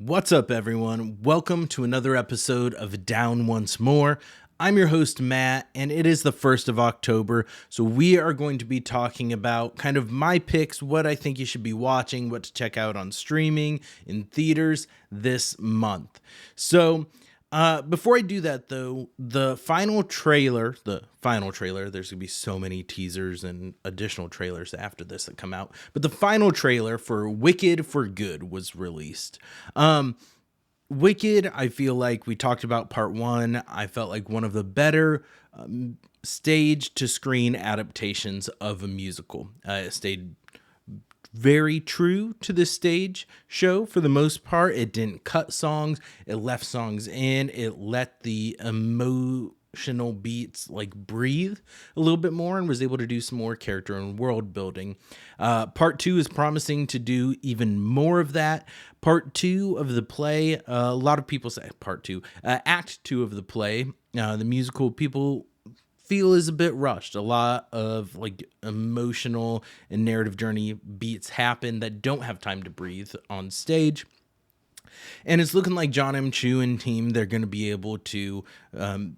What's up, everyone? Welcome to another episode of Down Once More. I'm your host, Matt, and it is the 1st of October, so we are going to be talking about kind of my picks, what I think you should be watching, what to check out on streaming, in theaters this month. Before I do that, though, the final trailer, there's going to be so many teasers and additional trailers after this that come out, but the final trailer for Wicked for Good was released. Wicked, I feel like we talked about part one. I felt like one of the better stage to screen adaptations of a musical. It stayed very true to the stage show for the most part. It didn't cut songs, it left songs in, it let the emotional beats like breathe a little bit more and was able to do some more character and world building. Part two is promising to do even more of that. Part two of the play, a lot of people say part two, act two of the play, the musical, people feel is a bit rushed. A lot of like emotional and narrative journey beats happen that don't have time to breathe on stage. And it's looking like John M. Chu and team, they're going to be able to kind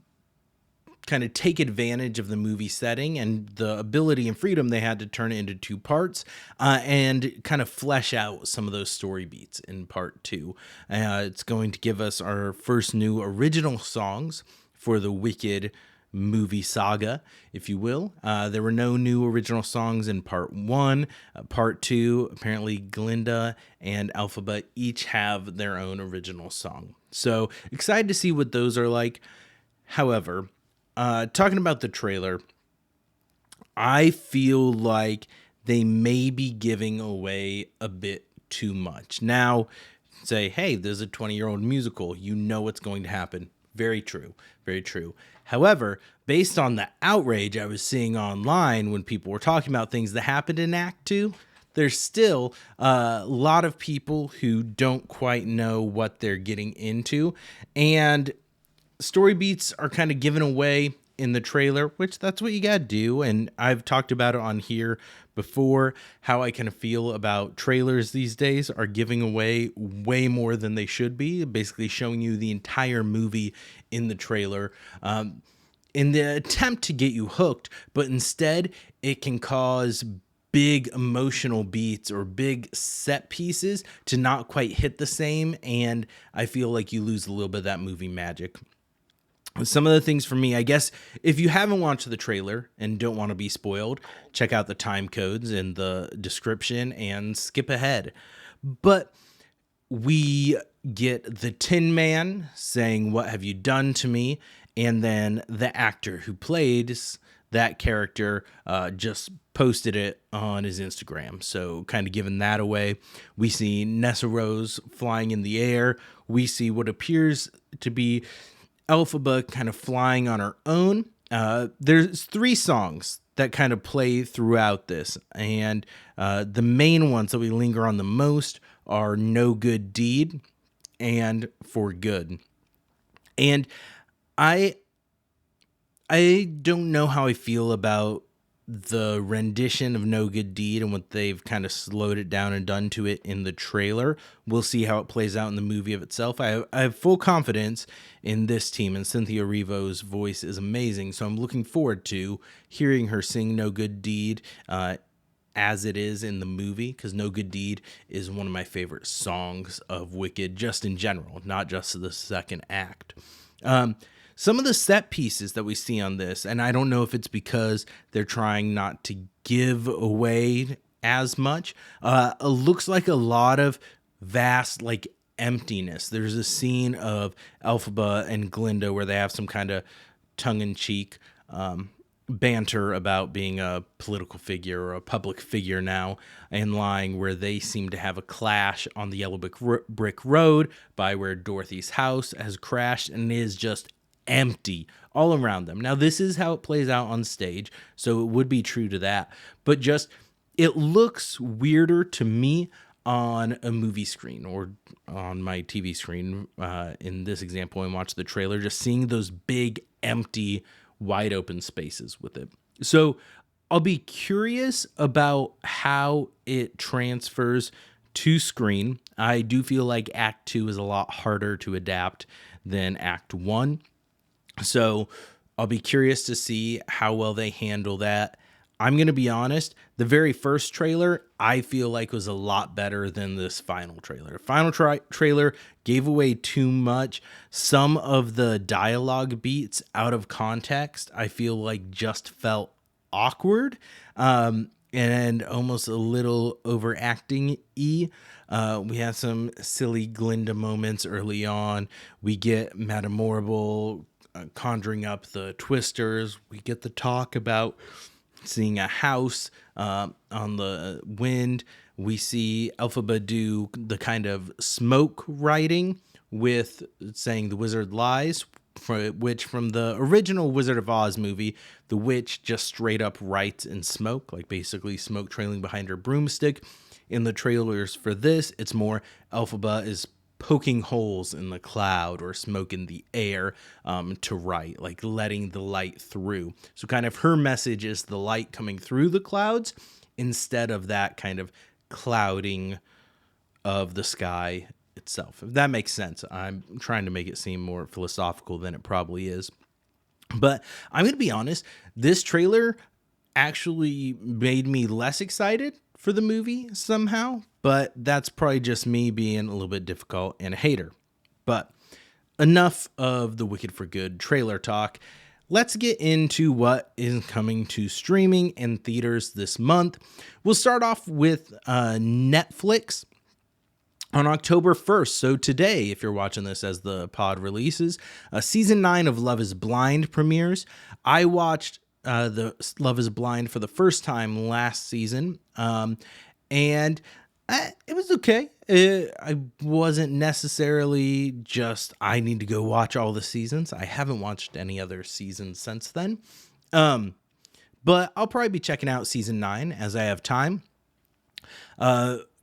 of take advantage of the movie setting and the ability and freedom they had to turn it into two parts and kind of flesh out some of those story beats in part two. It's going to give us our first new original songs for the Wicked movie saga, if you will. There were no new original songs in part one. Part two, apparently Glinda and Elphaba each have their own original song. So excited to see what those are like. However, talking about the trailer, I feel like they may be giving away a bit too much. Now, say, hey, there's a 20-year-old musical. You know what's going to happen. Very true. Very true. However, based on the outrage I was seeing online when people were talking about things that happened in Act 2, there's still a lot of people who don't quite know what they're getting into. And story beats are kind of given away in the trailer, which that's what you got to do. And I've talked about it on here before, how I kind of feel about trailers these days are giving away way more than they should be, basically showing you the entire movie in the trailer in the attempt to get you hooked, but instead it can cause big emotional beats or big set pieces to not quite hit the same, and I feel like you lose a little bit of that movie magic. Some of the things for me, I guess, if you haven't watched the trailer and don't want to be spoiled, check out the time codes in the description and skip ahead. But we get the Tin Man saying, "What have you done to me?" And then the actor who played that character just posted it on his Instagram. So kind of giving that away. We see Nessa Rose flying in the air. We see what appears to be Elphaba kind of flying on her own. There's three songs that kind of play throughout this. And the main ones that we linger on the most are No Good Deed and For Good. And I don't know how I feel about the rendition of No Good Deed and what they've kind of slowed it down and done to it in the trailer. We'll see how it plays out in the movie of itself. I have full confidence in this team, and Cynthia Erivo's voice is amazing, so I'm looking forward to hearing her sing No Good Deed as it is in the movie, because No Good Deed is one of my favorite songs of Wicked, just in general, not just the second act. Some of the set pieces that we see on this, and I don't know if it's because they're trying not to give away as much, looks like a lot of vast, like, emptiness. There's a scene of Elphaba and Glinda where they have some kind of tongue-in-cheek banter about being a political figure or a public figure now and lying, where they seem to have a clash on the yellow brick road by where Dorothy's house has crashed, and it is just empty all around them. Now, this is how it plays out on stage, so it would be true to that, but just it looks weirder to me on a movie screen or on my TV screen in this example, and watch the trailer, just seeing those big empty wide open spaces with it. So I'll be curious about how it transfers to screen. I do feel like Act 2 is a lot harder to adapt than Act 1. So I'll be curious to see how well they handle that. I'm going to be honest, the very first trailer I feel like was a lot better than this final trailer. Final trailer gave away too much. Some of the dialogue beats out of context, I feel like just felt awkward. And almost a little overacting-y. We have some silly Glinda moments early on. We get Madame Morrible conjuring up the twisters. We get the talk about seeing a house on the wind. We see Elphaba do the kind of smoke writing with saying the wizard lies, which from the original Wizard of Oz movie, the witch just straight up writes in smoke, like basically smoke trailing behind her broomstick. In the trailers for this, it's more Elphaba is poking holes in the cloud or smoke in the air to write, like letting the light through. So kind of her message is the light coming through the clouds instead of that kind of clouding of the sky itself. If that makes sense. I'm trying to make it seem more philosophical than it probably is. But I'm going to be honest, this trailer actually made me less excited for the movie somehow, but that's probably just me being a little bit difficult and a hater. But enough of the Wicked for Good trailer talk. Let's get into what is coming to streaming and theaters this month. We'll start off with Netflix. On October 1st, so today, if you're watching this as the pod releases, season 9 of Love is Blind premieres. I watched the Love is Blind for the first time last season, and it was okay. I wasn't necessarily just, I need to go watch all the seasons. I haven't watched any other seasons since then, but I'll probably be checking out season 9 as I have time.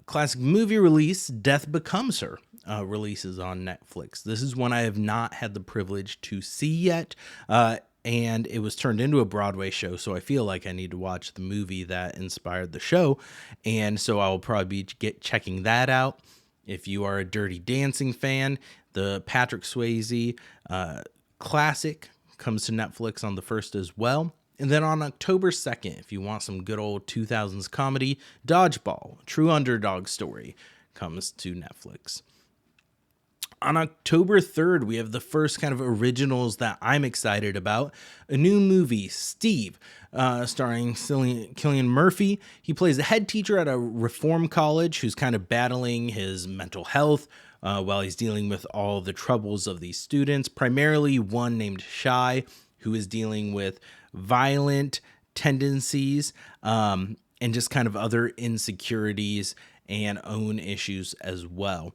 Classic movie release, Death Becomes Her, releases on Netflix. This is one I have not had the privilege to see yet, and it was turned into a Broadway show, so I feel like I need to watch the movie that inspired the show, and so I will probably be checking that out. If you are a Dirty Dancing fan, the Patrick Swayze classic comes to Netflix on the 1st as well. And then on October 2nd, if you want some good old 2000s comedy, Dodgeball, true underdog story, comes to Netflix. On October 3rd, we have the first kind of originals that I'm excited about. A new movie, Steve, starring Cillian Murphy. He plays a head teacher at a reform college who's kind of battling his mental health while he's dealing with all the troubles of these students, primarily one named Shy, who is dealing with violent tendencies and just kind of other insecurities and own issues as well.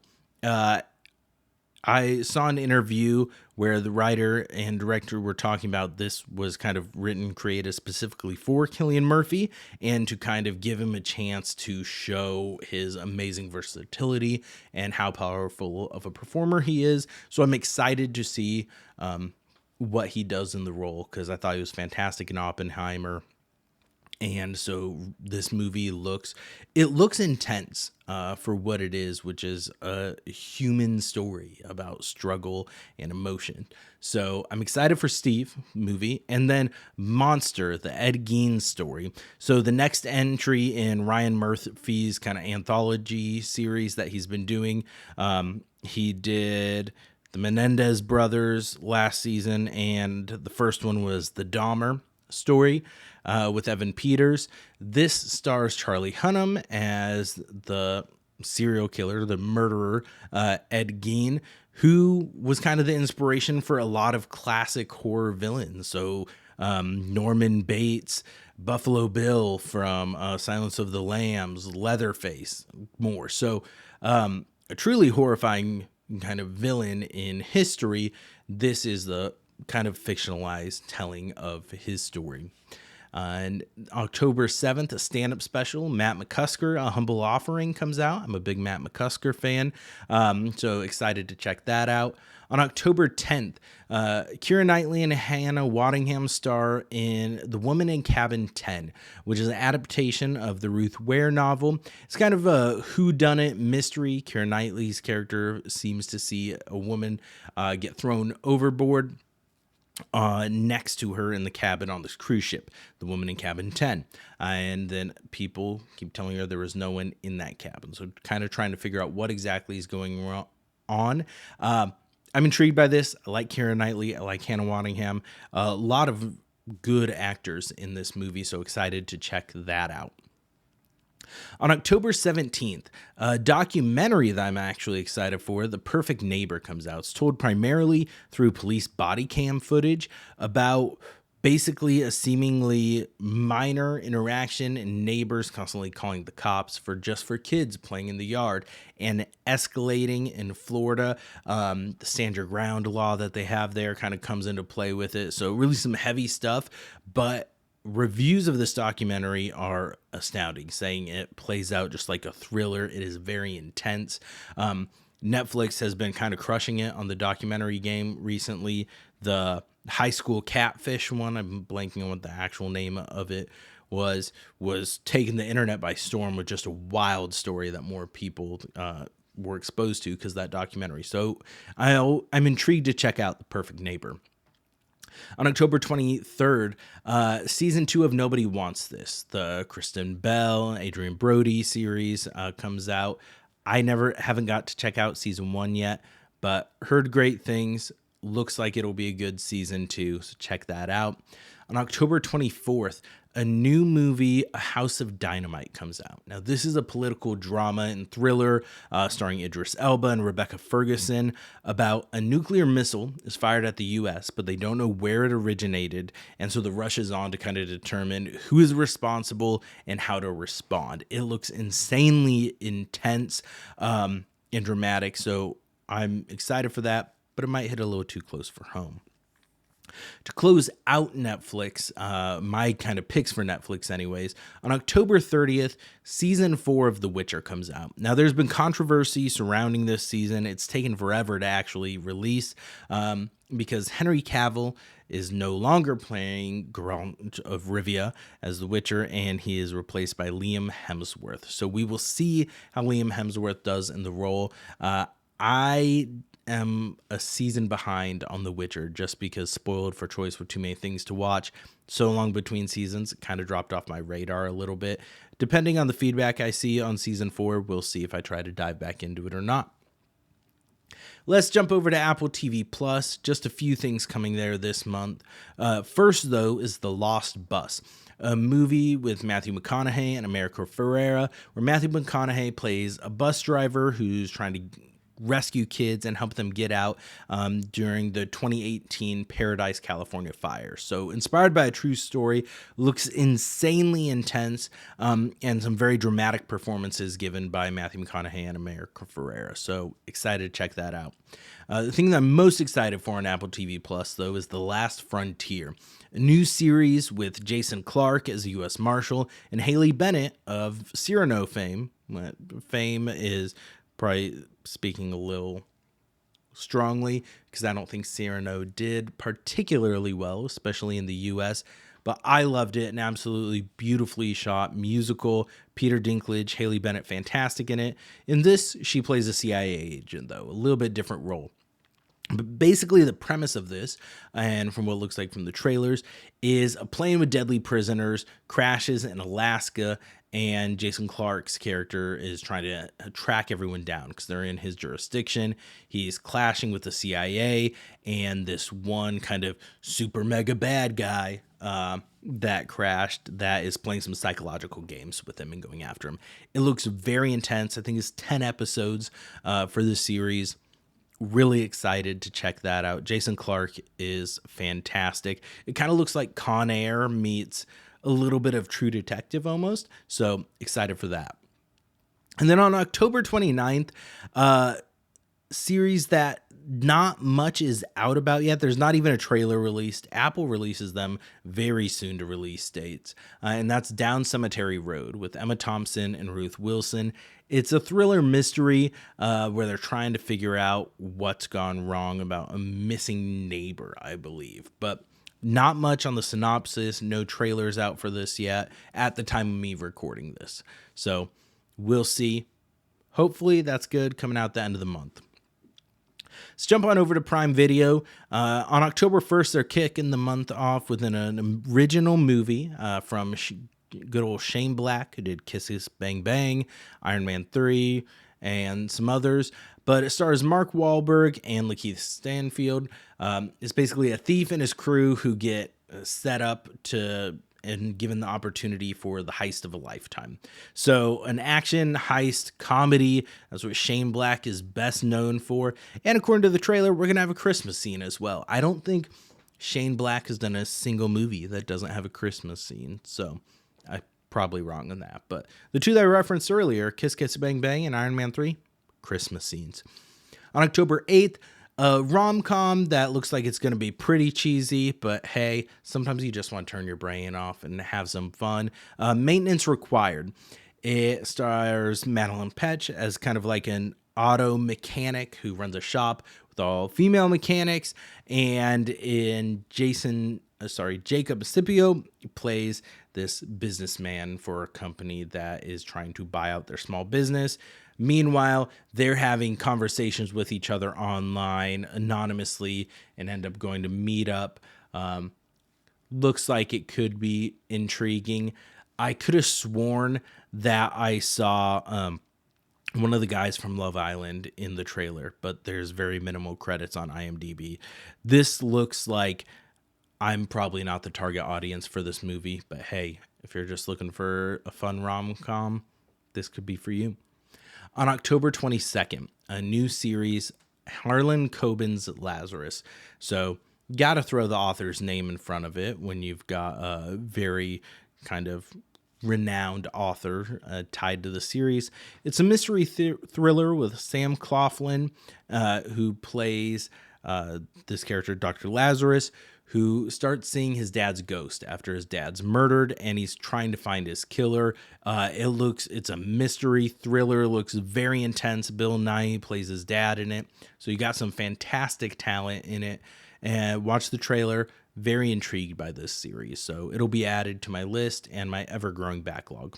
I saw an interview where the writer and director were talking about this was kind of created specifically for Cillian Murphy and to kind of give him a chance to show his amazing versatility and how powerful of a performer he is. So I'm excited to see what he does in the role, because I thought he was fantastic in Oppenheimer. And so this movie looks intense for what it is, which is a human story about struggle and emotion. So I'm excited for Steve movie. And then Monster, the Ed Gein story. So the next entry in Ryan Murphy's kind of anthology series that he's been doing. He did the Menendez brothers last season, and the first one was the Dahmer story with Evan Peters. This stars Charlie Hunnam as the serial killer, the murderer, Ed Gein, who was kind of the inspiration for a lot of classic horror villains. So Norman Bates, Buffalo Bill from Silence of the Lambs, Leatherface, more. So a truly horrifying kind of villain in history. This is the kind of fictionalized telling of his story. And October 7th, a stand-up special, Matt McCusker, A Humble Offering, comes out. I'm a big Matt McCusker fan, so excited to check that out. On October 10th, Keira Knightley and Hannah Waddingham star in The Woman in Cabin 10, which is an adaptation of the Ruth Ware novel. It's kind of a whodunit mystery. Keira Knightley's character seems to see a woman get thrown overboard next to her in the cabin on this cruise ship, The Woman in Cabin 10. And then people keep telling her there was no one in that cabin. So kind of trying to figure out what exactly is going on. I'm intrigued by this. I like Keira Knightley. I like Hannah Waddingham. A lot of good actors in this movie, so excited to check that out. On October 17th, a documentary that I'm actually excited for, The Perfect Neighbor, comes out. It's told primarily through police body cam footage about basically a seemingly minor interaction and neighbors constantly calling the cops for kids playing in the yard, and escalating in Florida. The stand your ground law that they have there kind of comes into play with it. So really some heavy stuff, but reviews of this documentary are astounding, saying it plays out just like a thriller. It is very intense. Netflix has been kind of crushing it on the documentary game recently. The high school catfish one, I'm blanking on what the actual name of it was taking the internet by storm with just a wild story that more people were exposed to because of that documentary. So I'm intrigued to check out The Perfect Neighbor. On October 23rd, season 2 of Nobody Wants This, the Kristen Bell, Adrian Brody series, comes out. I haven't got to check out season 1 yet, but heard great things. Looks like it'll be a good season 2, so check that out. On October 24th, a new movie, A House of Dynamite, comes out. Now, this is a political drama and thriller starring Idris Elba and Rebecca Ferguson about a nuclear missile is fired at the U.S., but they don't know where it originated, and so the rush is on to kind of determine who is responsible and how to respond. It looks insanely intense and dramatic, so I'm excited for that, but it might hit a little too close for home. To close out Netflix, my kind of picks for Netflix anyways, on October 30th, season 4 of The Witcher comes out. Now, there's been controversy surrounding this season. It's taken forever to actually release because Henry Cavill is no longer playing Geralt of Rivia as The Witcher, and he is replaced by Liam Hemsworth. So we will see how Liam Hemsworth does in the role. I am a season behind on The Witcher just because spoiled for choice with too many things to watch so long between seasons. It kind of dropped off my radar a little bit. Depending on the feedback I see on season 4, we'll see if I try to dive back into it or not. Let's jump over to Apple TV Plus. Just a few things coming there this month. First, though, is The Lost Bus, a movie with Matthew McConaughey and America Ferrera, where Matthew McConaughey plays a bus driver who's trying to rescue kids and help them get out during the 2018 Paradise, California fire. So inspired by a true story, looks insanely intense, and some very dramatic performances given by Matthew McConaughey and America Ferrera. So excited to check that out. The thing that I'm most excited for on Apple TV Plus, though, is The Last Frontier, a new series with Jason Clarke as a U.S. Marshal and Haley Bennett of Cyrano fame. Fame is probably speaking a little strongly because I don't think Cyrano did particularly well, especially in the U.S., but I loved it. An absolutely beautifully shot musical. Peter Dinklage, Haley Bennett, fantastic in it. In this, she plays a CIA agent, though, a little bit different role. But basically the premise of this, and from what it looks like from the trailers, is a plane with deadly prisoners crashes in Alaska, and Jason Clarke's character is trying to track everyone down because they're in his jurisdiction. He's clashing with the CIA and this one kind of super mega bad guy that crashed that is playing some psychological games with him and going after him. It looks very intense. I think it's 10 episodes for this series. Really excited to check that out. Jason Clarke is fantastic. It kind of looks like Con Air meets a little bit of True Detective almost. So excited for that. And then on October 29th, series that not much is out about yet. There's not even a trailer released. Apple releases them very soon to release dates. And that's Down Cemetery Road with Emma Thompson and Ruth Wilson. It's a thriller mystery where they're trying to figure out what's gone wrong about a missing neighbor, I believe. But not much on the synopsis. No trailers out for this yet at the time of me recording this. So we'll see. Hopefully that's good, coming out the end of the month. Let's jump on over to Prime Video. On October 1st, they're kicking the month off with an original movie from good old Shane Black, who did Kisses Bang Bang, Iron Man 3, and some others. But it stars Mark Wahlberg and Lakeith Stanfield. It's basically a thief and his crew who get set up to and given the opportunity for the heist of a lifetime. So an action heist comedy, that's what Shane Black is best known for. And according to the trailer, we're going to have a Christmas scene as well. I don't think Shane Black has done a single movie that doesn't have a Christmas scene. So I'm probably wrong on that. But the two that I referenced earlier, Kiss Kiss Bang Bang and Iron Man 3, Christmas scenes. On October 8th, a rom-com that looks like it's going to be pretty cheesy, but hey, sometimes you just want to turn your brain off and have some fun. Maintenance Required. It stars Madeline Petch as kind of like an auto mechanic who runs a shop with all female mechanics, and Jacob Scipio plays this businessman for a company that is trying to buy out their small business. Meanwhile, they're having conversations with each other online anonymously and end up going to meet up. Looks like it could be intriguing. I could have sworn that I saw one of the guys from Love Island in the trailer, but there's very minimal credits on IMDb. This looks like I'm probably not the target audience for this movie, but hey, if you're just looking for a fun rom-com, this could be for you. On October 22nd, a new series, Harlan Coben's Lazarus. So, got to throw the author's name in front of it when you've got a very kind of renowned author tied to the series. It's a mystery thriller with Sam Claflin, who plays this character, Dr. Lazarus, who starts seeing his dad's ghost after his dad's murdered, and he's trying to find his killer. It's a mystery thriller, looks very intense. Bill Nighy plays his dad in it. So you got some fantastic talent in it. And watch the trailer. Very intrigued by this series. So it'll be added to my list and my ever-growing backlog.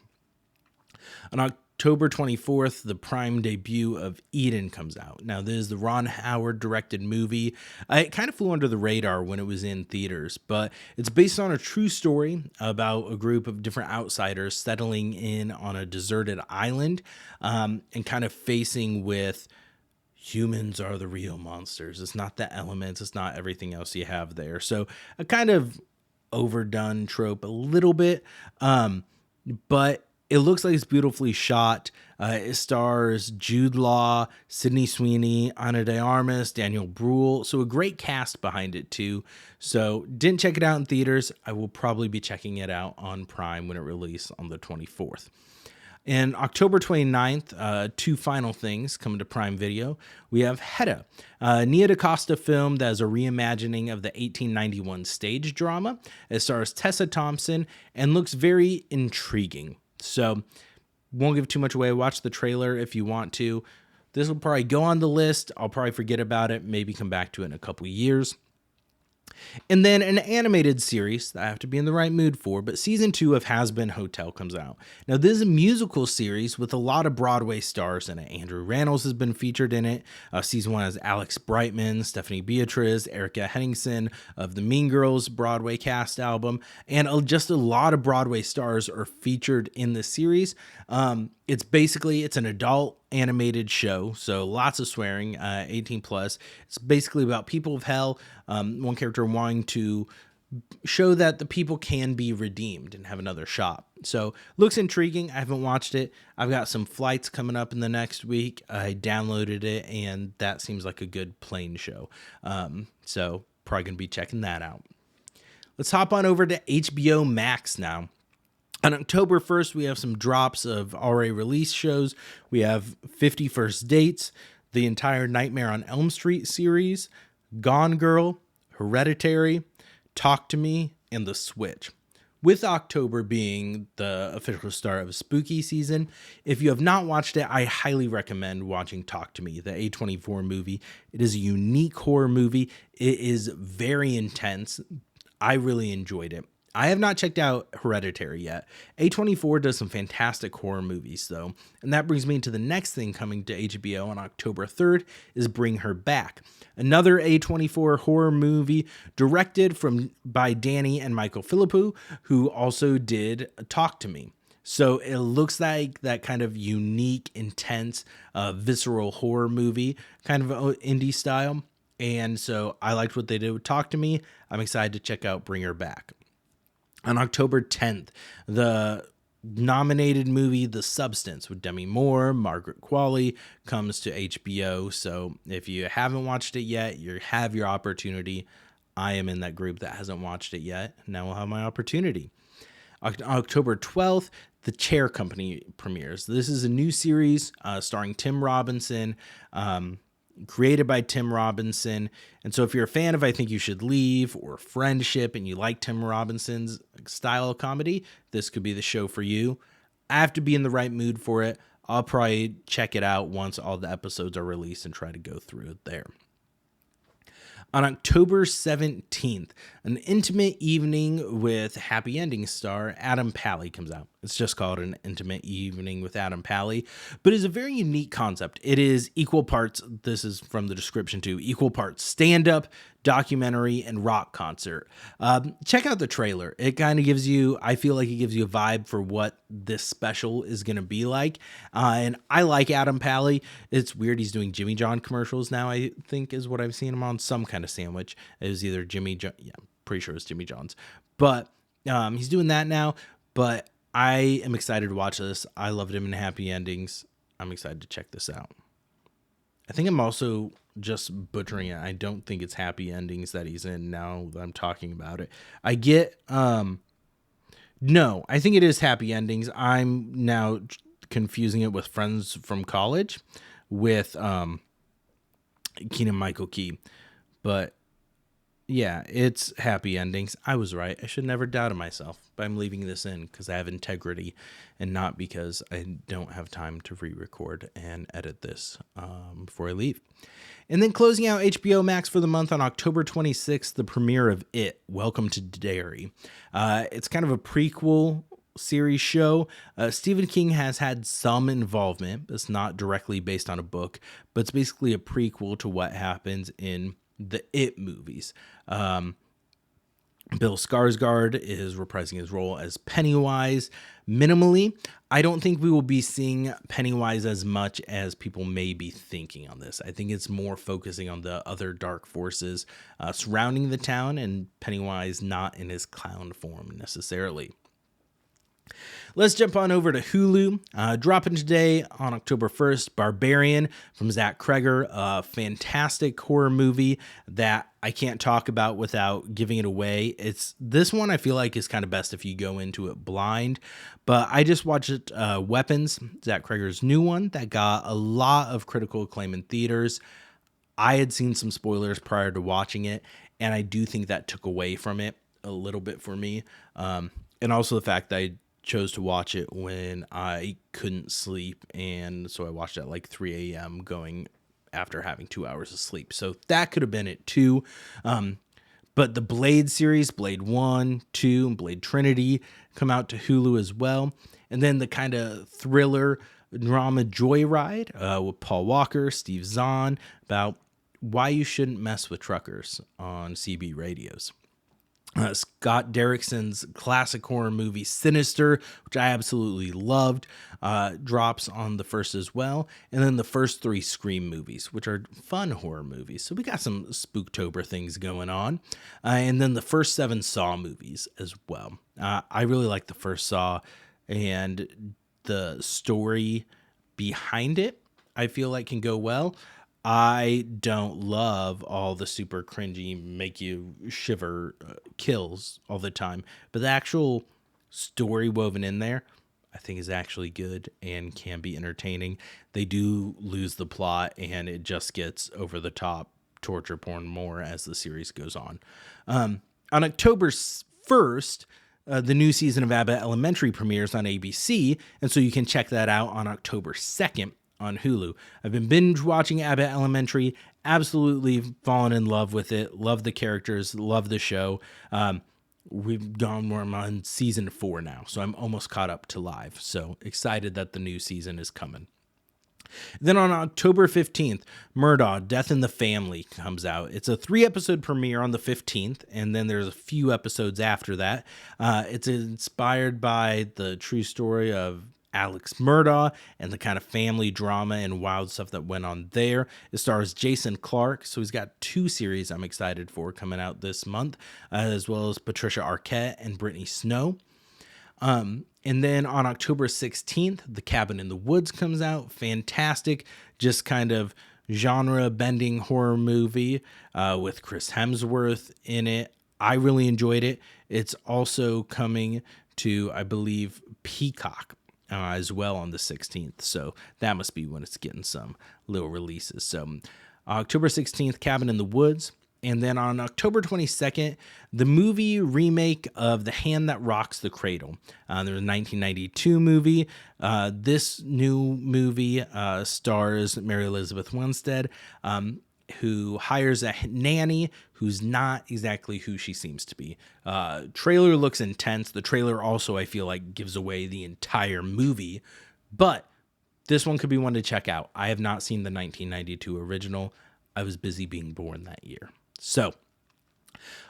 On October 24th, the Prime debut of Eden comes out. Now, this is the Ron Howard directed movie. It kind of flew under the radar when it was in theaters, but it's based on a true story about a group of different outsiders settling in on a deserted island and kind of facing with humans are the real monsters. It's not the elements. It's not everything else you have there. So a kind of overdone trope a little bit, but it looks like it's beautifully shot. It stars Jude Law, Sydney Sweeney, Ana de Armas, Daniel Bruhl. So a great cast behind it too. So didn't check it out in theaters. I will probably be checking it out on Prime when it releases on the 24th. And October 29th, two final things coming to Prime Video. We have Hedda, a Nia DaCosta film that is a reimagining of the 1891 stage drama. It stars Tessa Thompson and looks very intriguing. So won't give too much away. Watch the trailer if you want to. This will probably go on the list. I'll probably forget about it, maybe come back to it in a couple years. And then an animated series that I have to be in the right mood for, but season 2 of Has Been Hotel comes out. Now, this is a musical series with a lot of Broadway stars in it. Andrew Rannells has been featured in it. Season 1 has Alex Brightman, Stephanie Beatriz, Erica Henningsen of the Mean Girls Broadway cast album, and just a lot of Broadway stars are featured in the series. It's an adult animated show, so lots of swearing, 18 plus. It's basically about people of hell. One character wanting to show that the people can be redeemed and have another shot. So looks intriguing. I haven't watched it. I've got some flights coming up in the next week. I downloaded it, and that seems like a good plane show. So probably gonna be checking that out. Let's hop on over to HBO Max now. On October 1st, we have some drops of already released shows. We have 50 First Dates, the entire Nightmare on Elm Street series, Gone Girl, Hereditary, Talk to Me, and The Switch. With October being the official start of spooky season, if you have not watched it, I highly recommend watching Talk to Me, the A24 movie. It is a unique horror movie. It is very intense. I really enjoyed it. I have not checked out Hereditary yet. A24 does some fantastic horror movies, though. And that brings me to the next thing coming to HBO on October 3rd is Bring Her Back. Another A24 horror movie directed by Danny and Michael Philippou, who also did Talk to Me. So it looks like that kind of unique, intense, visceral horror movie, kind of indie style. And so I liked what they did with Talk to Me. I'm excited to check out Bring Her Back. On October 10th, the nominated movie The Substance with Demi Moore, Margaret Qualley comes to HBO. So if you haven't watched it yet, you have your opportunity. I am in that group that hasn't watched it yet. Now I'll have my opportunity. October 12th, The Chair Company premieres. This is a new series starring Tim Robinson, created by Tim Robinson. And so if you're a fan of I Think You Should Leave or Friendship and you like Tim Robinson's style of comedy, this could be the show for you. I have to be in the right mood for it. I'll probably check it out once all the episodes are released and try to go through it there. On October 17th, an intimate evening with happy ending star Adam Pally comes out. It's just called An Intimate Evening with Adam Pally, but it's a very unique concept. It is equal parts, this is from the description too, equal parts stand-up, documentary, and rock concert. Check out the trailer. It kind of gives you, I feel like it gives you a vibe for what this special is going to be like. And I like Adam Pally. It's weird he's doing Jimmy John commercials now, I think is what I've seen him on, some kind of sandwich. It was either Jimmy John, yeah, I'm pretty sure it's Jimmy John's. But he's doing that now, but I am excited to watch this. I loved him in Happy Endings. I'm excited to check this out. I think I'm also just butchering it. I don't think it's Happy Endings that he's in now that I'm talking about it. I get, no, I think it is Happy Endings. I'm now confusing it with Friends from College with Keegan-Michael Key. But yeah, it's Happy Endings. I was right. I should never doubted myself, but I'm leaving this in because I have integrity and not because I don't have time to re-record and edit this before I leave. And then closing out HBO Max for the month on October 26th, the premiere of It, Welcome to Derry. It's kind of a prequel series show. Stephen King has had some involvement. It's not directly based on a book, but it's basically a prequel to what happens in the It movies. Bill Skarsgård is reprising his role as Pennywise minimally. I don't think we will be seeing Pennywise as much as people may be thinking on this. I think it's more focusing on the other dark forces surrounding the town and Pennywise not in his clown form necessarily. Let's jump on over to Hulu. Dropping today on October 1st, Barbarian from Zach Kreger, a fantastic horror movie that I can't talk about without giving it away. This one I feel like is kind of best if you go into it blind, but I just watched Weapons, Zach Kreger's new one that got a lot of critical acclaim in theaters. I had seen some spoilers prior to watching it, and I do think that took away from it a little bit for me. And also the fact that I chose to watch it when I couldn't sleep, and so I watched it at like 3 a.m. going after having 2 hours of sleep. So that could have been it too. But the Blade series, Blade 1, 2, and Blade Trinity come out to Hulu as well. And then the kind of thriller drama Joyride with Paul Walker, Steve Zahn, about why you shouldn't mess with truckers on CB radios. Scott Derrickson's classic horror movie Sinister, which I absolutely loved, drops on the 1st as well. And then the first 3 Scream movies, which are fun horror movies. So we got some Spooktober things going on. And then the first 7 Saw movies as well. I really like the first Saw, and the story behind it, I feel like can go well. I don't love all the super cringy, make you shiver kills all the time, but the actual story woven in there, I think is actually good and can be entertaining. They do lose the plot, and it just gets over the top torture porn more as the series goes on. On October 1st, the new season of Abbott Elementary premieres on ABC, and so you can check that out on October 2nd on Hulu. I've been binge watching Abbott Elementary, absolutely fallen in love with it, love the characters, love the show. We've gone more on season 4 now, so I'm almost caught up to live. So excited that the new season is coming. Then on October 15th, Murdaugh, Death in the Family comes out. It's a 3-episode premiere on the 15th, and then there's a few episodes after that. It's inspired by the true story of Alex Murdaugh and the kind of family drama and wild stuff that went on there. It stars Jason Clarke, so he's got 2 series I'm excited for coming out this month, as well as Patricia Arquette and Brittany Snow. And then on October 16th, The Cabin in the Woods comes out. Fantastic, just kind of genre-bending horror movie with Chris Hemsworth in it. I really enjoyed it. It's also coming to, I believe, Peacock as well on the 16th. So that must be when it's getting some little releases. So October 16th, Cabin in the Woods. And then on October 22nd, the movie remake of The Hand That Rocks the Cradle. There's a 1992 movie. This new movie stars Mary Elizabeth Winstead, who hires a nanny who's not exactly who she seems to be. Trailer looks intense. The trailer also, I feel like, gives away the entire movie. But this one could be one to check out. I have not seen the 1992 original. I was busy being born that year. So,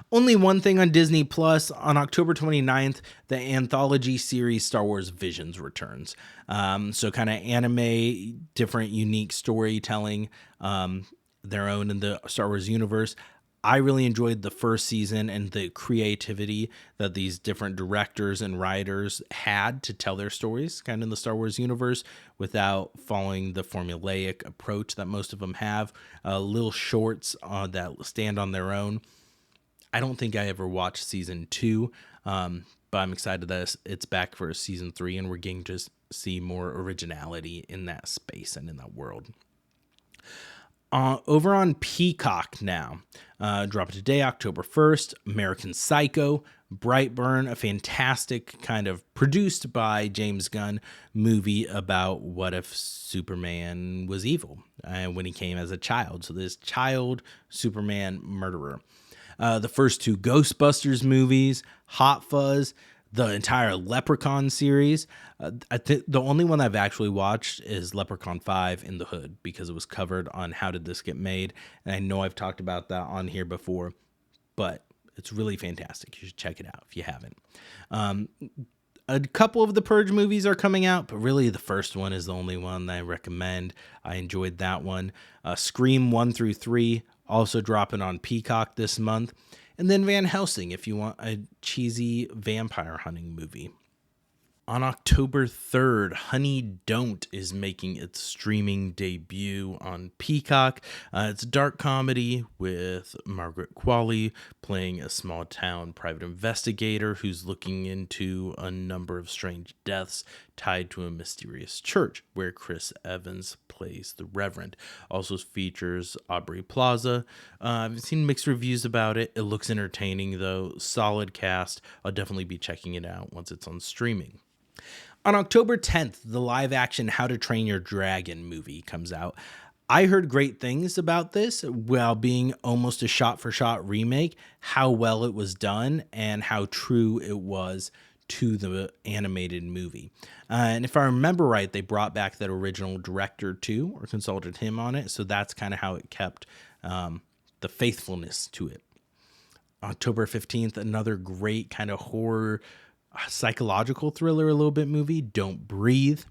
only one thing on Disney Plus. On October 29th, the anthology series Star Wars Visions returns. So kind of anime, different, unique storytelling, their own in the Star Wars universe. I really enjoyed the first season and the creativity that these different directors and writers had to tell their stories kind of in the Star Wars universe without following the formulaic approach that most of them have. Little shorts that stand on their own. I don't think I ever watched season 2, but I'm excited that it's back for season 3 and we're getting to see more originality in that space and in that world. Over on Peacock now, dropping today, October 1st, American Psycho, Brightburn, a fantastic kind of produced by James Gunn movie about what if Superman was evil when he came as a child. So this child Superman murderer. The first 2 Ghostbusters movies, Hot Fuzz, the entire Leprechaun series. I think the only one I've actually watched is Leprechaun 5 in the Hood because it was covered on How Did This Get Made? And I know I've talked about that on here before, but it's really fantastic. You should check it out if you haven't. A couple of the Purge movies are coming out, but really the first one is the only one that I recommend. I enjoyed that one. Scream 1 through 3 also dropping on Peacock this month. And then Van Helsing, if you want a cheesy vampire hunting movie. On October 3rd, Honey Don't is making its streaming debut on Peacock. It's a dark comedy with Margaret Qualley playing a small-town private investigator who's looking into a number of strange deaths tied to a mysterious church, where Chris Evans plays the Reverend. Also features Aubrey Plaza. I've seen mixed reviews about it. It looks entertaining, though. Solid cast. I'll definitely be checking it out once it's on streaming. On October 10th, the live-action How to Train Your Dragon movie comes out. I heard great things about this, while being almost a shot-for-shot remake, how well it was done, and how true it was to the animated movie. And if I remember right, they brought back that original director too, or consulted him on it, so that's kind of how it kept the faithfulness to it. October 15th, another great kind of horror psychological thriller, a little bit movie, Don't Breathe.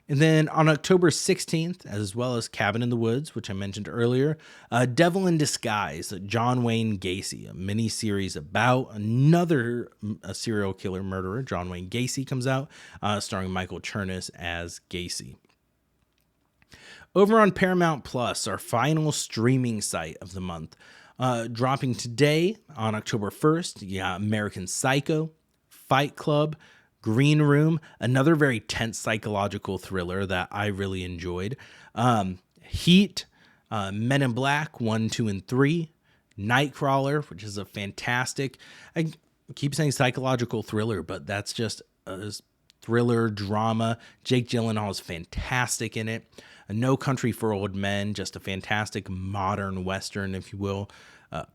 And then on October 16th, as well as Cabin in the Woods, which I mentioned earlier, Devil in Disguise, John Wayne Gacy, a mini-series about another serial killer murderer, John Wayne Gacy, comes out, starring Michael Chernus as Gacy. Over on Paramount Plus, our final streaming site of the month, dropping today on October 1st, you got American Psycho, Fight Club, Green Room, another very tense psychological thriller that I really enjoyed. Heat, Men in Black 1, 2, and 3. Nightcrawler, which is a fantastic, I keep saying psychological thriller, but that's just a thriller drama. Jake Gyllenhaal is fantastic in it. No Country for Old Men, just a fantastic modern Western, if you will.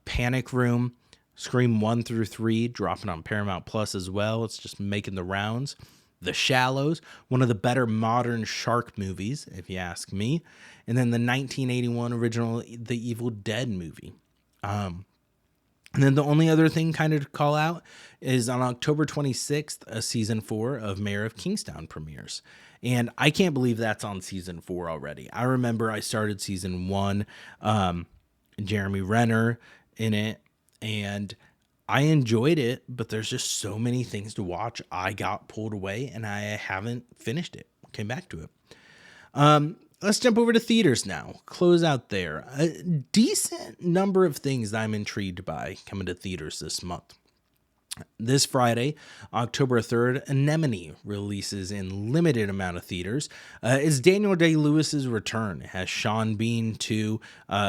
Panic Room, Scream 1 through 3, dropping on Paramount Plus as well. It's just making the rounds. The Shallows, one of the better modern shark movies, if you ask me. And then the 1981 original The Evil Dead movie. And then the only other thing kind of to call out is on October 26th, season 4 of Mayor of Kingstown premieres. And I can't believe that's on season 4 already. I remember I started season 1, Jeremy Renner in it, and I enjoyed it, but there's just so many things to watch. I got pulled away and I haven't finished it. Came back to it. Let's jump over to theaters now. Close out there. A decent number of things that I'm intrigued by coming to theaters this month. This Friday, October 3rd, Anemone releases in limited amount of theaters. It's Daniel Day-Lewis's return. It has Sean Bean too.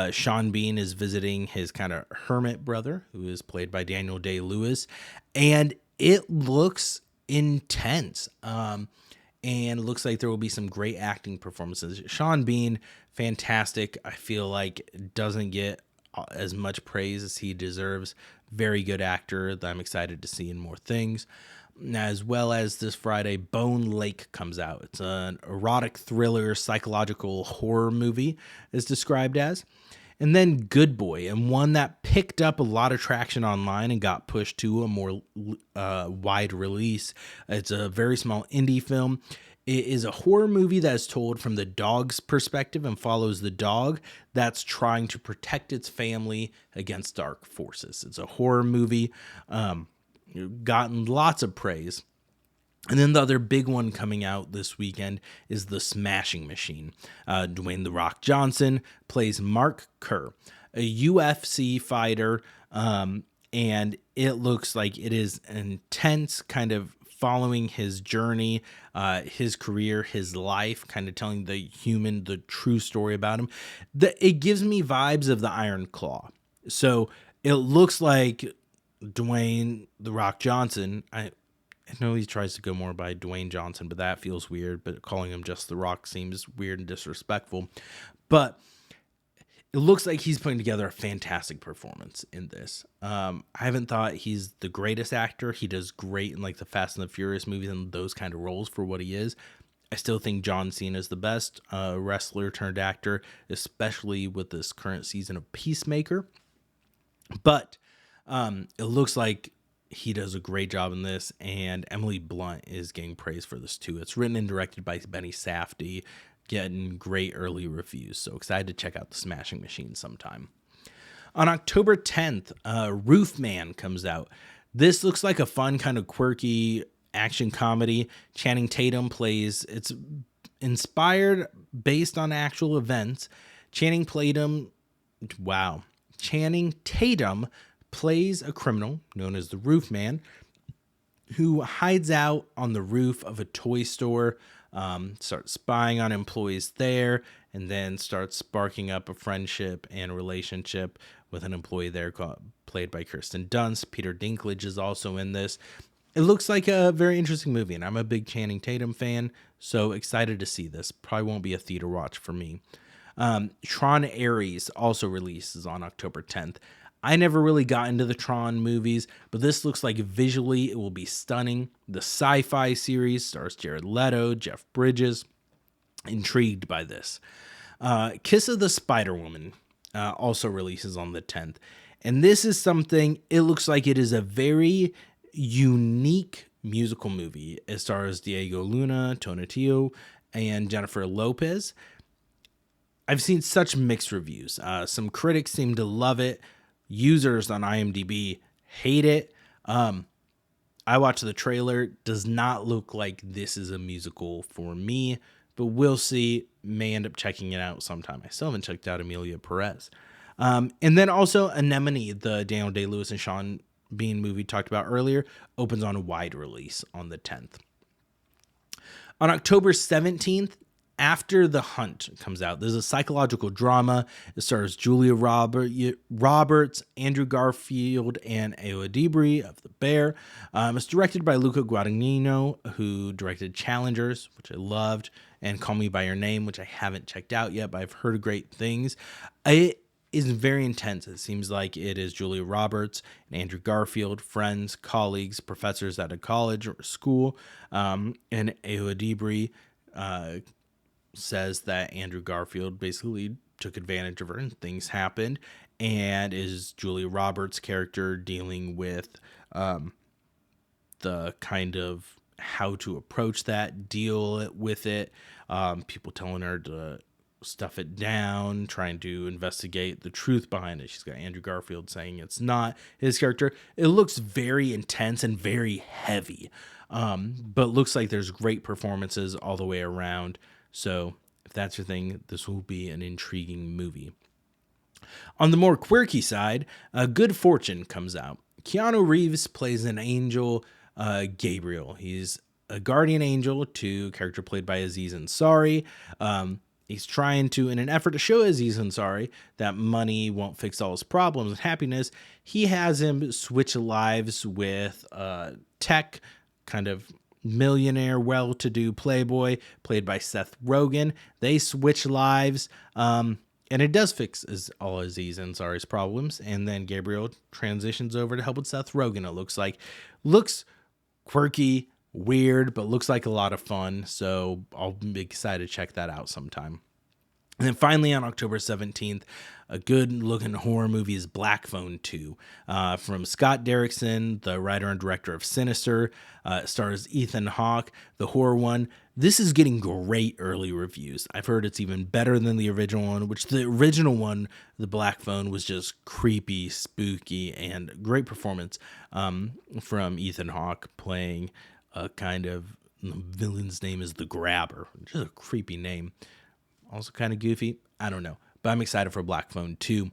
Sean Bean is visiting his kind of hermit brother, who is played by Daniel Day-Lewis, and it looks intense. And it looks like there will be some great acting performances. Sean Bean, fantastic. I feel like doesn't get as much praise as he deserves. Very good actor that I'm excited to see in more things. As well as this Friday, Bone Lake comes out. It's an erotic thriller, psychological horror movie, is described as. And then Good Boy, and one that picked up a lot of traction online and got pushed to a more wide release. It's a very small indie film. It is a horror movie that is told from the dog's perspective and follows the dog that's trying to protect its family against dark forces. It's a horror movie, gotten lots of praise. And then the other big one coming out this weekend is The Smashing Machine. Dwayne "The Rock" Johnson plays Mark Kerr, a UFC fighter, and it looks like it is intense, kind of following his journey, his career, his life, kind of telling the true story about him. It gives me vibes of the Iron Claw. So it looks like Dwayne "The Rock" Johnson. I know he tries to go more by Dwayne Johnson, but that feels weird. But calling him just The Rock seems weird and disrespectful. But it looks like he's putting together a fantastic performance in this. I haven't thought he's the greatest actor. He does great in like the Fast and the Furious movies and those kind of roles for what he is. I still think John Cena is the best wrestler turned actor, especially with this current season of Peacemaker. But it looks like he does a great job in this, and Emily Blunt is getting praise for this too. It's written and directed by Benny Safdie, getting great early reviews. So excited to check out The Smashing Machine sometime. On October 10th, Roof Man comes out. This looks like a fun, kind of quirky action comedy. Channing Tatum plays, it's inspired based on actual events. Channing Tatum plays a criminal known as the Roof Man who hides out on the roof of a toy store, starts spying on employees there, and then starts sparking up a friendship and relationship with an employee there played by Kirsten Dunst. Peter Dinklage is also in this. It looks like a very interesting movie, and I'm a big Channing Tatum fan, so excited to see this. Probably won't be a theater watch for me. Tron Ares also releases on October 10th. I never really got into the Tron movies, but this looks like visually it will be stunning. The sci-fi series stars Jared Leto, Jeff Bridges. Intrigued by this. Kiss of the Spider Woman also releases on the 10th. And this is something, it looks like it is a very unique musical movie. It stars Diego Luna, Tonatiuh, and Jennifer Lopez. I've seen such mixed reviews. Some critics seem to love it. Users on IMDb hate it. I watched the trailer. Does not look like this is a musical for me, but we'll see. May end up checking it out sometime. I still haven't checked out Emilia Perez. And then also Anemone, the Daniel Day-Lewis and Sean Bean movie talked about earlier, opens on a wide release on the 10th. On October 17th, After the Hunt comes out. There's a psychological drama. It stars Julia Roberts, Andrew Garfield, and Ayo Edebiri of The Bear. It's directed by Luca Guadagnino, who directed Challengers, which I loved, and Call Me By Your Name, which I haven't checked out yet, but I've heard great things. It is very intense. It seems like it is Julia Roberts and Andrew Garfield, friends, colleagues, professors at a college or school, and Ayo Edebiri says that Andrew Garfield basically took advantage of her and things happened, and is Julia Roberts' character dealing with the kind of how to approach that, deal with it, people telling her to stuff it down, trying to investigate the truth behind it. She's got Andrew Garfield saying it's not his character. It looks very intense and very heavy, but looks like there's great performances all the way around. So if that's your thing, this will be an intriguing movie. On the more quirky side, Good Fortune comes out. Keanu Reeves plays an angel, Gabriel. He's a guardian angel to a character played by Aziz Ansari. He's trying to, in an effort to show Aziz Ansari that money won't fix all his problems and happiness, he has him switch lives with tech, kind of millionaire, well-to-do playboy, played by Seth Rogen. They switch lives, and it does fix all Aziz Ansari's problems, and then Gabriel transitions over to help with Seth Rogen. It looks quirky, weird, but looks like a lot of fun, so I'll be excited to check that out sometime. And then finally on October 17th, a good-looking horror movie is Black Phone 2 from Scott Derrickson, the writer and director of Sinister. It stars Ethan Hawke, the horror one. This is getting great early reviews. I've heard it's even better than the original one, which the original one, The Black Phone, was just creepy, spooky, and great performance from Ethan Hawke playing a kind of, the villain's name is the Grabber, which is a creepy name. Also kind of goofy. I don't know. But I'm excited for Black Phone 2.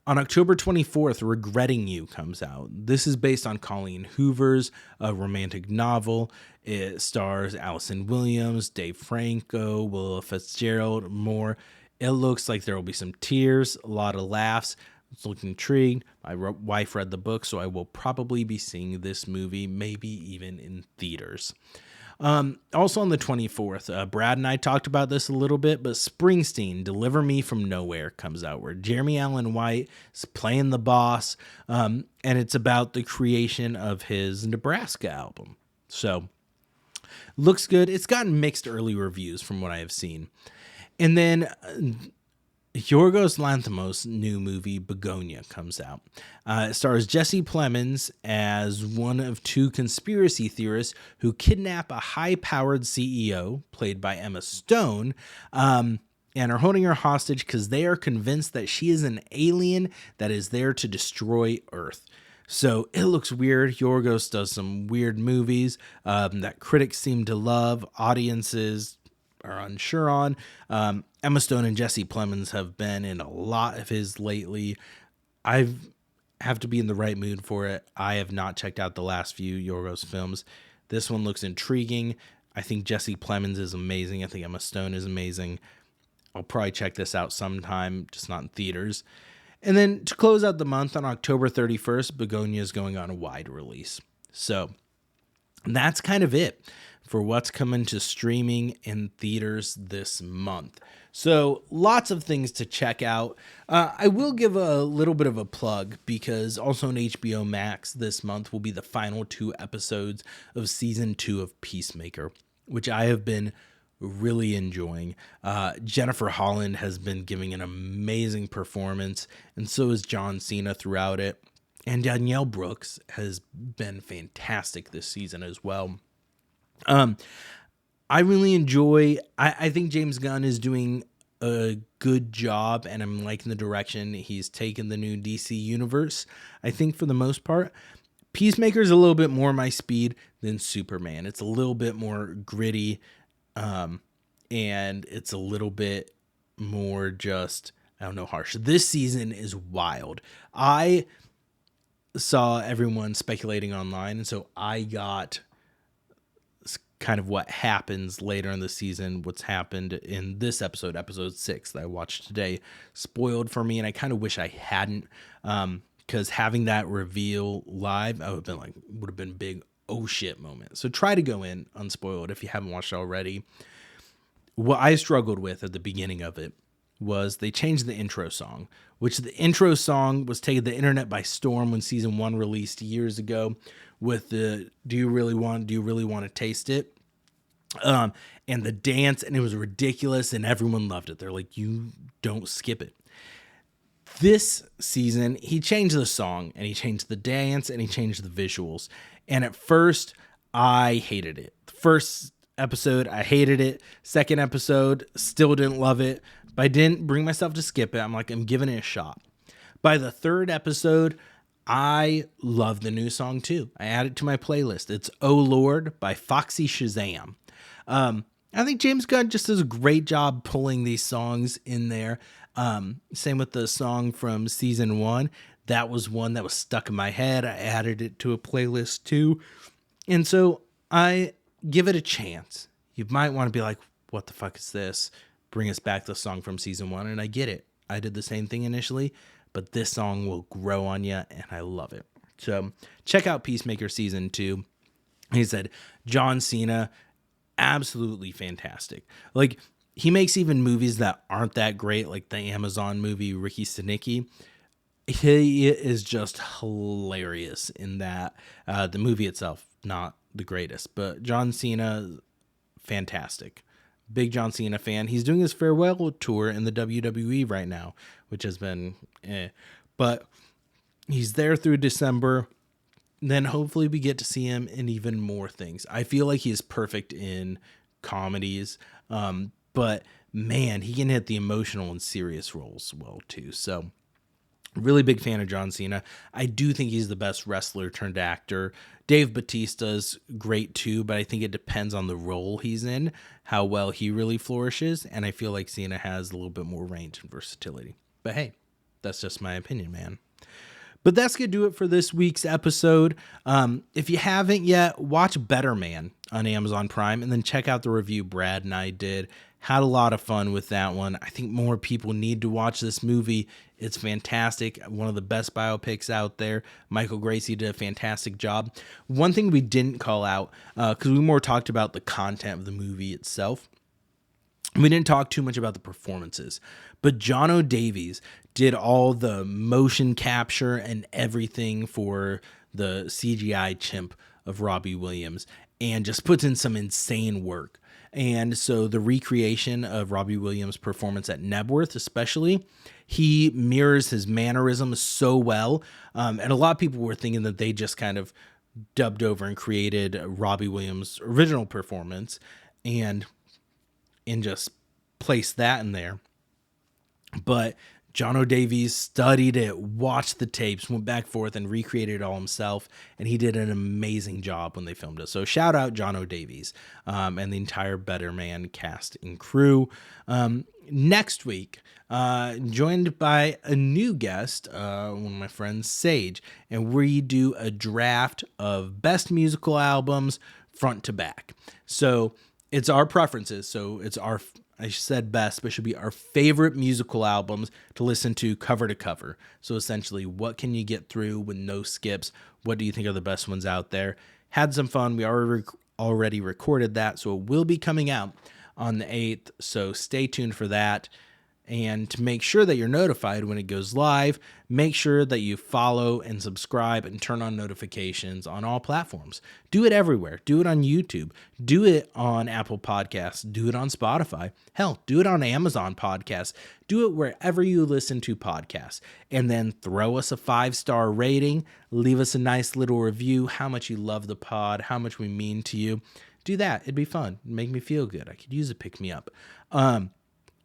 On October 24th, Regretting You comes out. This is based on Colleen Hoover's romantic novel. It stars Allison Williams, Dave Franco, Willa Fitzgerald, more. It looks like there will be some tears, a lot of laughs. I was intrigued. My wife read the book, so I will probably be seeing this movie, maybe even in theaters. Also on the 24th, Brad and I talked about this a little bit, but Springsteen, Deliver Me From Nowhere comes out, where Jeremy Allen White is playing the boss, and it's about the creation of his Nebraska album. So, looks good. It's gotten mixed early reviews from what I have seen. And then Yorgos Lanthimos' new movie, Begonia, comes out. It stars Jesse Plemons as one of two conspiracy theorists who kidnap a high-powered CEO, played by Emma Stone, and are holding her hostage because they are convinced that she is an alien that is there to destroy Earth. So it looks weird. Yorgos does some weird movies that critics seem to love, audiences are unsure on. Emma Stone and Jesse Plemons have been in a lot of his lately. I have to be in the right mood for it. I have not checked out the last few Yorgos films. This one looks intriguing. I think Jesse Plemons is amazing. I think Emma Stone is amazing. I'll probably check this out sometime, just not in theaters. And then to close out the month, on October 31st, Begonia is going on a wide release. So that's kind of it for what's coming to streaming in theaters this month. So lots of things to check out. I will give a little bit of a plug because also on HBO Max this month will be the final 2 episodes of season 2 of Peacemaker, which I have been really enjoying. Jennifer Holland has been giving an amazing performance, and so is John Cena throughout it. And Danielle Brooks has been fantastic this season as well. I really enjoy, I think James Gunn is doing a good job, and I'm liking the direction he's taken the new DC universe, I think, for the most part. Peacemaker is a little bit more my speed than Superman. It's a little bit more gritty, and it's a little bit more just, I don't know, harsh. This season is wild. I saw everyone speculating online, and so I got kind of what happens later in the season, what's happened in this episode 6 that I watched today, spoiled for me, and I kind of wish I hadn't, because having that reveal live, I would have been big oh shit moment. So try to go in unspoiled if you haven't watched it already. What I struggled with at the beginning of it was they changed the intro song, which the intro song was taking the internet by storm when season 1 released years ago with the do you really want to taste it? And the dance, and it was ridiculous, and everyone loved it. They're like, you don't skip it. This season, he changed the song, and he changed the dance, and he changed the visuals. And at first, I hated it. The first episode, I hated it. Second episode, still didn't love it. But I didn't bring myself to skip it. I'm like, I'm giving it a shot. By the third episode, I love the new song too. I added it to my playlist. It's Oh Lord by Foxy Shazam. I think James Gunn just does a great job pulling these songs in there. Same with the song from season 1. That was one that was stuck in my head. I added it to a playlist too. And so I give it a chance. You might want to be like, what the fuck is this? Bring us back the song from season 1. And I get it. I did the same thing initially, but this song will grow on you, and I love it. So check out Peacemaker season 2. He said, John Cena, absolutely fantastic. Like, he makes even movies that aren't that great, like the Amazon movie Ricky Stenicki. He is just hilarious in that. The movie itself, not the greatest, but John Cena, fantastic. Big John Cena fan. He's doing his farewell tour in the WWE right now, which has been but he's there through December. Then hopefully we get to see him in even more things. I feel like he is perfect in comedies, but man, he can hit the emotional and serious roles well too. So really big fan of John Cena. I do think he's the best wrestler turned actor. Dave Bautista's great too, but I think it depends on the role he's in, how well he really flourishes. And I feel like Cena has a little bit more range and versatility. But hey, that's just my opinion, man. But that's going to do it for this week's episode. If you haven't yet, watch Better Man on Amazon Prime, and then check out the review Brad and I did. Had a lot of fun with that one. I think more people need to watch this movie. It's fantastic. One of the best biopics out there. Michael Gracie did a fantastic job. One thing we didn't call out, because we more talked about the content of the movie itself, we didn't talk too much about the performances, but John O'Davies did all the motion capture and everything for the CGI chimp of Robbie Williams, and just puts in some insane work. And so the recreation of Robbie Williams' performance at Nebworth, especially, he mirrors his mannerisms so well. And a lot of people were thinking that they just kind of dubbed over and created Robbie Williams' original performance and just placed that in there. But John O'Davies studied it, watched the tapes, went back and forth, and recreated it all himself. And he did an amazing job when they filmed it. So shout out John O'Davies and the entire Better Man cast and crew. Next week, joined by a new guest, one of my friends, Sage. And we do a draft of best musical albums front to back. So it's our preferences. So it's our, I said best, but it should be our favorite musical albums to listen to cover. So essentially, what can you get through with no skips? What do you think are the best ones out there? Had some fun. We already recorded that, so it will be coming out on the 8th. So stay tuned for that. And to make sure that you're notified when it goes live, make sure that you follow and subscribe and turn on notifications on all platforms. Do it everywhere. Do it on YouTube. Do it on Apple Podcasts. Do it on Spotify. Hell, do it on Amazon Podcasts. Do it wherever you listen to podcasts. And then throw us a 5-star rating. Leave us a nice little review, how much you love the pod, how much we mean to you. Do that. It'd be fun. It'd make me feel good. I could use a pick-me-up.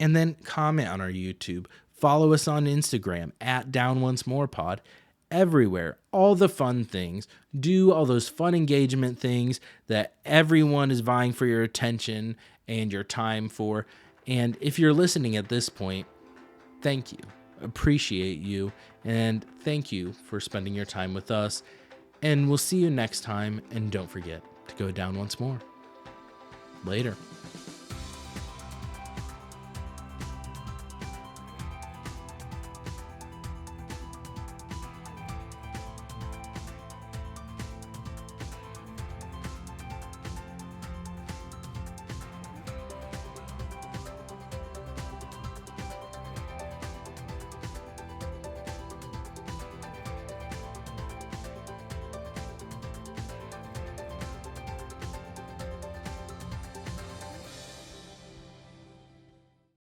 And then comment on our YouTube. Follow us on Instagram at DownOnceMorePod. Everywhere. All the fun things. Do all those fun engagement things that everyone is vying for your attention and your time for. And if you're listening at this point, thank you. appreciate you, and thank you for spending your time with us. And we'll see you next time, and don't forget to go down once more. Later.